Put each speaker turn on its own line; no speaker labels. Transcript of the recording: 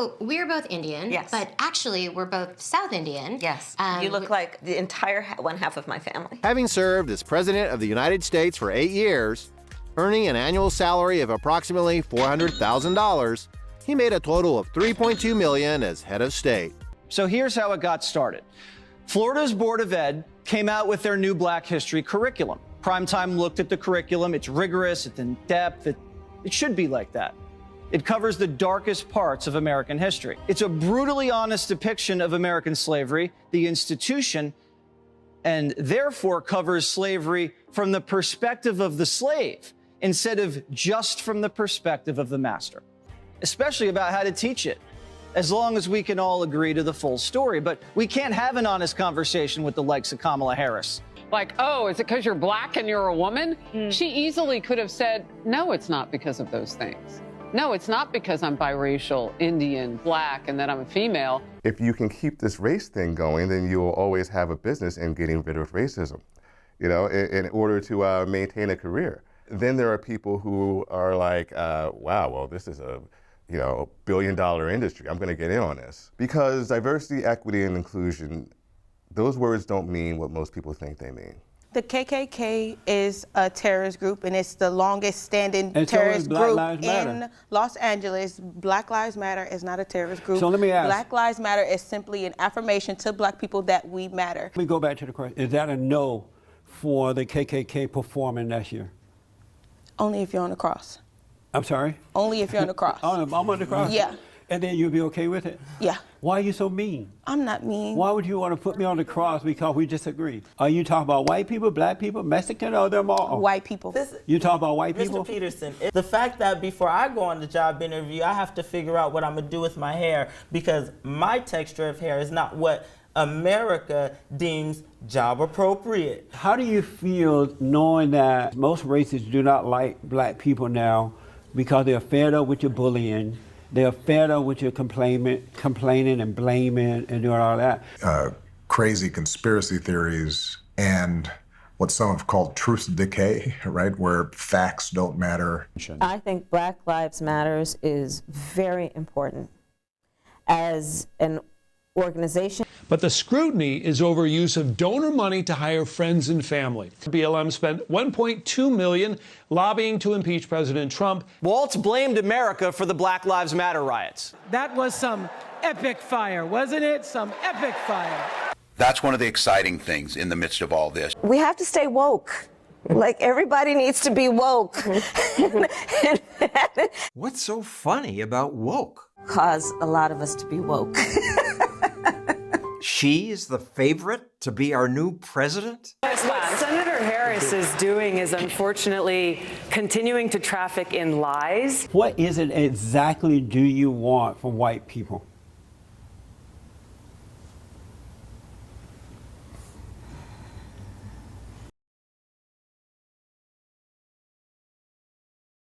So we're both Indian,
Yes.
but actually we're both South Indian.
Yes. You look like the entire one half of my family.
Having served as President of the United States for 8 years, earning an annual salary of approximately $400,000, he made a total of $3.2 million as head of state.
So here's how it got started. Florida's Board of Ed came out with their new Black History curriculum. Primetime looked at the curriculum. It's rigorous, it's in depth, it should be like that. It covers the darkest parts of American history. It's a brutally honest depiction of American slavery, the institution, and therefore covers slavery from the perspective of the slave instead of just from the perspective of the master, especially about how to teach it, as long as we can all agree to the full story. But we can't have an honest conversation with the likes of Kamala Harris.
Like, oh, is it because you're Black and you're a woman? She easily could have said, no, it's not because of those things. No, it's not because I'm biracial, Indian, Black, and that I'm a female.
If you can keep this race thing going, then you'll always have a business in getting rid of racism, you know, in order to maintain a career. Then there are people who are like, wow, well, this is a billion-dollar industry. I'm going to get in on this. Because diversity, equity, and inclusion, those words don't mean what most people think they mean.
The KKK is a terrorist group, and it's the longest standing terrorist group in Los Angeles. Black Lives Matter is not a terrorist group.
So let me ask.
Black Lives Matter is simply an affirmation to Black people that we matter.
Let me go back to the question. Is that a no for the KKK performing next year?
Only if you're on the cross.
I'm sorry?
Only if you're on the cross.
Oh, I'm on the cross?
Yeah.
And then you'll be okay with it?
Yeah.
Why are you so mean?
I'm not mean.
Why would you want to put me on the cross because we disagree? Are you talking about white people, Black people, Mexican, or them all?
White people.
You talk about white people?
Mr. Peterson, the fact that before I go on the job interview, I have to figure out what I'm going to do with my hair because my texture of hair is not what America deems job appropriate.
How do you feel knowing that most races do not like Black people now because they're fed up with your bullying? They're fed up with your complaining and blaming and doing all that.
Crazy conspiracy theories and what some have called truth decay, right, where facts don't matter.
I think Black Lives Matters is very important as an organization.
But the scrutiny is over use of donor money to hire friends and family. BLM spent $1.2 million lobbying to impeach President Trump.
Waltz blamed America for the Black Lives Matter riots.
That was some epic fire, wasn't it? Some epic fire.
That's one of the exciting things in the midst of all this.
We have to stay woke. Like, everybody needs to be woke.
What's so funny about woke?
Cause a lot of us to be woke.
She is the favorite to be our new president?
What Senator Harris is doing is unfortunately continuing to traffic in lies.
What is it exactly do you want from white people?